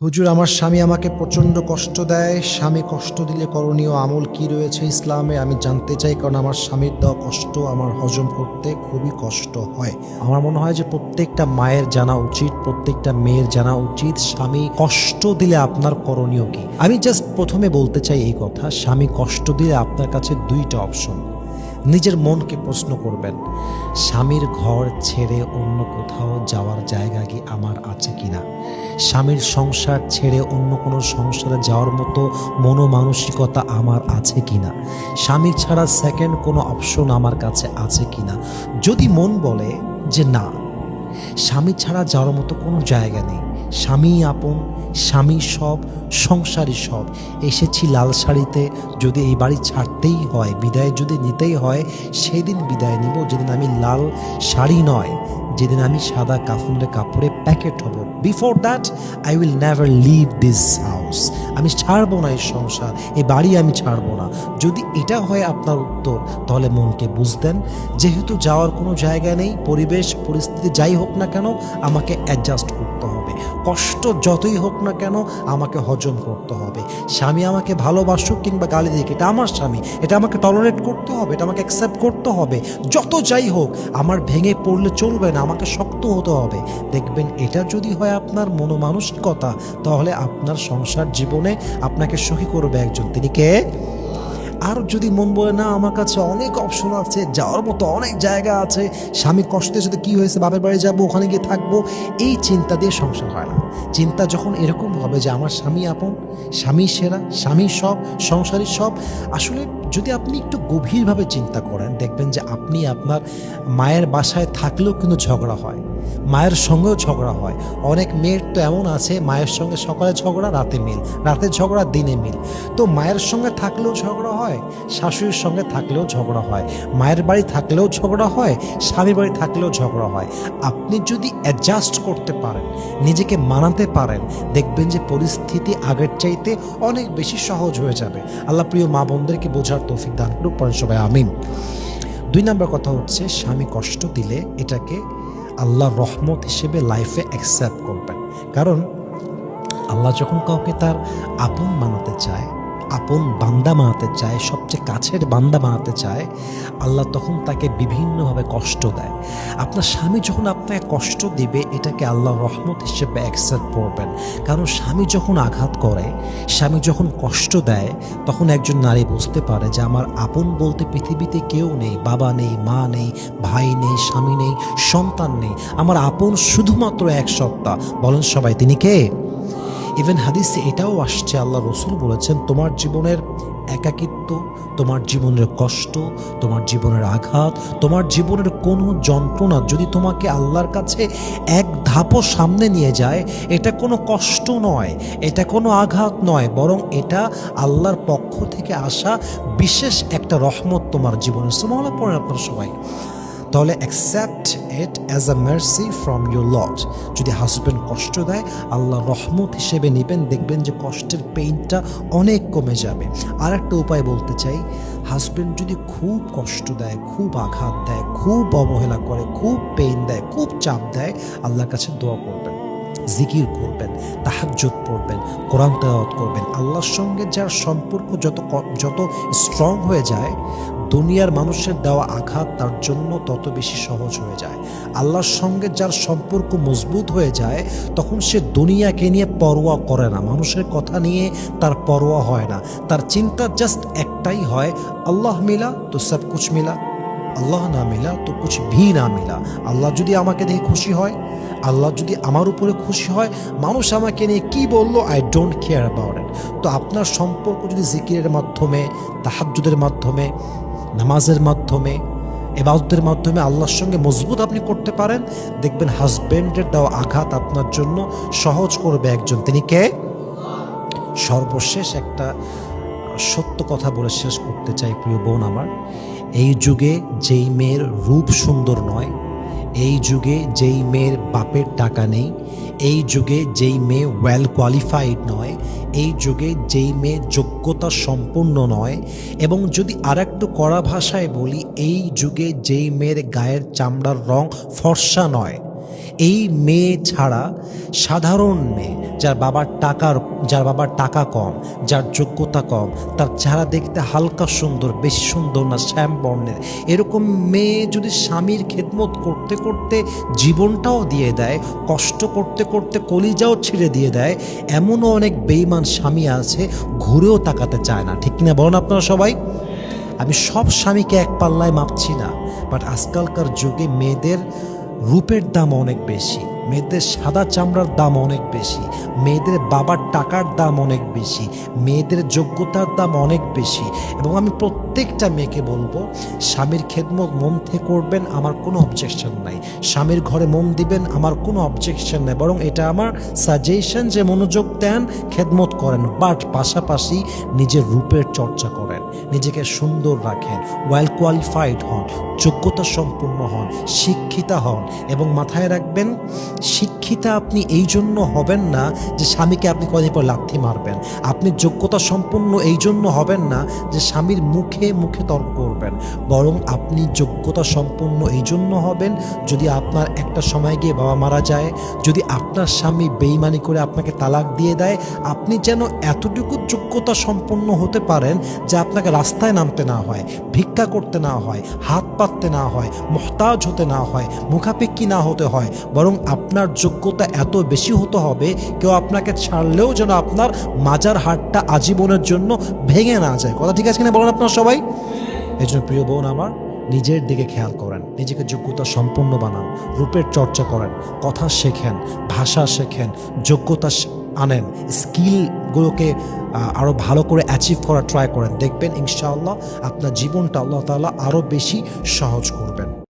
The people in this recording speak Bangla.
হুজুর, আমার স্বামী আমাকে প্রচণ্ড কষ্ট দেয়। স্বামী কষ্ট দিলে করণীয় আমল কি রয়েছে ইসলামে? আমি জানতে চাই, কারণ আমার স্বামীর দেওয়া কষ্ট আমার হজম করতে খুবই কষ্ট হয়। আমার মনে হয় যে প্রত্যেকটা মায়ের জানা উচিত, প্রত্যেকটা মেয়ের জানা উচিত স্বামী কষ্ট দিলে আপনার করণীয় কি। আমি জাস্ট প্রথমে বলতে চাই এই কথা, স্বামী কষ্ট দিলে আপনার কাছে দুইটা অপশন। নিজের মনকে প্রশ্ন করবেন, স্বামীর ঘর ছেড়ে অন্য কোথাও যাওয়ার জায়গা কি আমার আছে কিনা? স্বামীর সংসার ছেড়ে অন্য কোনো সংসারে যাওয়ার মতো মনোমানসিকতা আমার আছে কিনা? স্বামী ছাড়া সেকেন্ড কোনো অপশন আমার কাছে আছে কিনা? যদি মন বলে যে না, স্বামী ছাড়া যাওয়ার মতো কোনো জায়গা নেই, স্বামী আপন, স্বামী সব, সংসারই সব, এসেছি লাল শাড়িতে, যদি এই বাড়ি ছাড়তেই হয়, বিদায় যদি নিতেই হয়, সেদিন বিদায় নিব যেদিন আমি লাল শাড়ি নয়, যেদিন আমি সাদা কাফনের কাপড়ে প্যাকেট হব। Before that I will never leave this house. আমি ছাড়বো না এই সংসার, এই বাড়ি আমি ছাড়বো না। যদি এটা হয় আপনার উত্তর, তাহলে মনকে বুঝতেন যেহেতু যাওয়ার কোনো জায়গা নেই, পরিবেশ পরিস্থিতি যাই হোক না কেন আমাকে অ্যাডজাস্ট করতে হবে। কষ্ট যতই হোক না কেন আমাকে হজম করতে হবে। স্বামী আমাকে ভালোবাসুক কিংবা গালি দিক, এটা আমার স্বামী, এটা আমাকে টলারেট করতে হবে, এটা আমাকে অ্যাকসেপ্ট করতে হবে। যত যাই হোক আমার ভেঙে পড়লে চলবে না, আমাকে শক্ত হতে হবে। দেখবেন এটা যদি হয় আপনার মনোমানসিকতা, তাহলে আপনার সংসার জীবনে আপনাকে সখী করবে একজন, তিনি কে? আর যদি মন বলে না, আমার কাছে অনেক অপশন আছে, যাওয়ার মতো অনেক জায়গা আছে, স্বামী কষ্টে সাথে কী হয়েছে, বাপের বাড়ি যাবো, ওখানে গিয়ে থাকবো, এই চিন্তা দিয়ে সংসার হয় না। চিন্তা যখন এরকম হবে যে আমার স্বামী আপন, স্বামী সেরা, স্বামী সব, সংসারই সব, আসলে যদি আপনি একটু গভীরভাবে চিন্তা করেন, দেখবেন যে আপনি আপনার মায়ের বাসায় থাকলেও কিন্তু ঝগড়া হয়, মায়ের সঙ্গেও ঝগড়া হয়। অনেক মেয়ের তো এমন আছে, মায়ের সঙ্গে সকালে ঝগড়া, রাতে মিল, রাতে ঝগড়া, দিনে মিল। তো মায়ের সঙ্গে থাকলেও ঝগড়া হয়, শাশুড়ির সঙ্গে থাকলেও ঝগড়া হয়, মায়ের বাড়ি থাকলেও ঝগড়া হয়, স্বামীর বাড়ি থাকলেও ঝগড়া হয়। আপনি যদি অ্যাডজাস্ট করতে পারেন, নিজেকে মানাতে পারেন, দেখবেন যে পরিস্থিতি আগের চাইতে অনেক বেশি সহজ হয়ে যাবে। আল্লাহ প্রিয় মা বোনদেরকে বোঝার তৌফিক দান করুক, পড়েন সবাই আমিন। 2 নম্বর কথা হচ্ছে, স্বামী কষ্ট দিলে এটাকে আল্লাহর রহমত হিসেবে লাইফে অ্যাকসেপ্ট করবেন। কারণ আল্লাহ যখন কাউকে তার আপন বানাতে চায়, আপন বান্দা বানাতে চায়, সবচেয়ে কাছের বান্দা বানাতে চায়, আল্লাহ তখন তাকে বিভিন্নভাবে কষ্ট দেয়। আপনার স্বামী যখন আপনাকে কষ্ট দিবে, এটাকে আল্লাহর রহমত হিসেবে অ্যাকসেপ্ট করবেন। কারণ স্বামী যখন আঘাত করে, স্বামী যখন কষ্ট দেয়, তখন একজন নারী বুঝতে পারে যে আমার আপন বলতে পৃথিবীতে কেউ নেই, বাবা নেই, মা নেই, ভাই নেই, স্বামী নেই, সন্তান নেই, আমার আপন শুধুমাত্র এক সত্তা। বলেন সবাই, তিনি কে? ইভেন হাদিসে এটাও আসছে, আল্লাহ রসুল বলেছেন, তোমার জীবনের একাকিত্ব, তোমার জীবনের কষ্ট, তোমার জীবনের আঘাত, তোমার জীবনের কোনো যন্ত্রণা যদি তোমাকে আল্লাহর কাছে এক ধাপও সামনে নিয়ে যায়, এটা কোনো কষ্ট নয়, এটা কোনো আঘাত নয়, বরং এটা আল্লাহর পক্ষ থেকে আসা বিশেষ একটা রহমত তোমার জীবনে। সুবহানাল্লাহ পড়েন আপনারা সবাই। তাহলে accept it as a mercy from your lord. যদি হাজব্যান্ড কষ্ট দেয়, আল্লাহ রহমত হিসেবে নেবেন, দেখবেন যে কষ্টের পেইনটা অনেক কমে যাবে। আর একটা উপায় বলতে চাই, হাজব্যান্ড যদি খুব কষ্ট দেয়, খুব আঘাত দেয়, খুব অবহেলা করে, খুব পেইন দেয়, খুব চাপ দেয়, আল্লাহর কাছে দোয়া করবেন, জিকির করবেন, তাহাজ্জুদ পড়বেন, কোরআন তেলাওয়াত করবেন। আল্লাহর সঙ্গে যার সম্পর্ক যত স্ট্রং হয়ে যায়, দুনিয়ার মানুষের দেওয়া আঘাত তার জন্য তত বেশি সহজ হয়ে যায়। আল্লাহর সঙ্গে যার সম্পর্ক মজবুত হয়ে যায়, তখন সে দুনিয়াকে নিয়ে পরোয়া করে না, মানুষের কথা নিয়ে তার পরোয়া হয় না। তার চিন্তা জাস্ট একটাই হয়, আল্লাহ মিলা তো সব কুছ মিলা, আল্লাহ না মিলা তো কুছ ভি না মিলা। আল্লাহ যদি আমাকে দেখে খুশি হয়, আল্লাহ যদি আমার উপরে খুশি হয়, মানুষ আমাকে নিয়ে কি বললো, I don't care about it. তো আপনার সম্পর্ক যদি জিকিরের মাধ্যমে, তাহাজ্জুদের মাধ্যমে, নামাজের মাধ্যমে, ইবাদতের মাধ্যমে আল্লাহর সঙ্গে মজবুত আপনি করতে পারেন, দেখবেন হাজব্যান্ডের দেওয়া আঘাত আপনার জন্য সহজ করবে একজন, তিনি কে? সর্বশেষ একটা সত্য কথা বলে শেষ করতে চাই প্রিয় বোন আমার। এই যুগে যেই মেয়ের রূপ সুন্দর নয়, এই যুগে যেই মেয়ের বাপের টাকা নেই, এই যুগে যেই মেয়ে ওয়েল কোয়ালিফাইড নয়, এই যুগে যেই মেয়ে যোগ্যতা সম্পন্ন নয়, এবং যদি আরেকটু কড়া ভাষায় বলি, এই যুগে যেই মেয়ের গায়ের চামড়ার রং ফর্সা নয়, এই মেয়ে ছাড়া সাধারণ মেয়ে যার বাবার টাকা কম, যার যোগ্যতা কম, তার চেহারা দেখতে হালকা সুন্দর, বেশি সুন্দর না, শ্যাম বর্ণের, এরকম মেয়ে যদি স্বামীর খেদমত করতে করতে জীবনটাও দিয়ে দেয়, কষ্ট করতে করতে কলিজাও ছেড়ে দিয়ে দেয়, এমনও অনেক বেঈমান স্বামী আছে ঘুরেও তাকাতে চায় না। ঠিক কিনা বলেন আপনারা সবাই? আমি সব স্বামীকে এক পাল্লায় মাপছি না, বাট আজকালকার যুগে মেয়েদের রূপের দাম অনেক বেশি, মেয়েদের সাদা চামড়ার দাম অনেক বেশি, মেয়েদের বাবার টাকার দাম অনেক বেশি, মেয়েদের যোগ্যতার দাম অনেক বেশি। এবং আমি প্রত্যেকটা মেয়েকে বলবো, স্বামীর খেদমত মন থেকে করবেন, আমার কোনো অবজেকশন নাই। স্বামীর ঘরে মন দিবেন, আমার কোনো অবজেকশন নেই, বরং এটা আমার সাজেশন যে মনোযোগ দেন, খেদমত করেন, বাট পাশাপাশি নিজের রূপের চর্চা করেন, নিজেকে সুন্দর রাখেন, ওয়েল কোয়ালিফাইড হন, যোগ্যতা সম্পূর্ণ হন, শিক্ষিতা হন। এবং মাথায় রাখবেন, শিক্ষিতা আপনি এই জন্য হবেন না যে স্বামীকে আপনি কদিন পর লাথি মারবেন। আপনি যোগ্যতা সম্পন্ন এই জন্য হবেন না যে স্বামীর মুখে মুখে তর্ক করবেন, বরং আপনি যোগ্যতা সম্পন্ন এই জন্য হবেন যদি আপনার একটা সময় গিয়ে বাবা মারা যায়, যদি আপনার স্বামী বেইমানি করে আপনাকে তালাক দিয়ে দেয়, আপনি যেন এতটুকু যোগ্যতা সম্পন্ন হতে পারেন যে আপনাকে রাস্তায় নামতে না হয়, ভিক্ষা করতে না হয়, হাত পাততে না হয়, মুহতাজ হতে না হয়, মুখাপেক্ষী না হতে হয়, বরং আপনার যোগ্যতা এত বেশি হতে হবে কেউ আপনাকে ছাড়লেও যেন আপনার মাজার হাড়টা আজীবনের জন্য ভেঙে না যায়। কথা ঠিক আছে কিনা বলেন আপনারা সবাই? এই জন্য প্রিয় বোন আমার, নিজের দিকে খেয়াল করেন, নিজেকে যোগ্যতা সম্পন্ন বানান, রূপের চর্চা করেন, কথা শেখেন, ভাষা শেখেন, যোগ্যতা আনেন, স্কিলগুলোকে আরও ভালো করে অ্যাচিভ করার ট্রাই করেন। দেখবেন ইনশাআল্লাহ আপনার জীবনটা আল্লাহ তাআলা আরও বেশি সহজ করবে।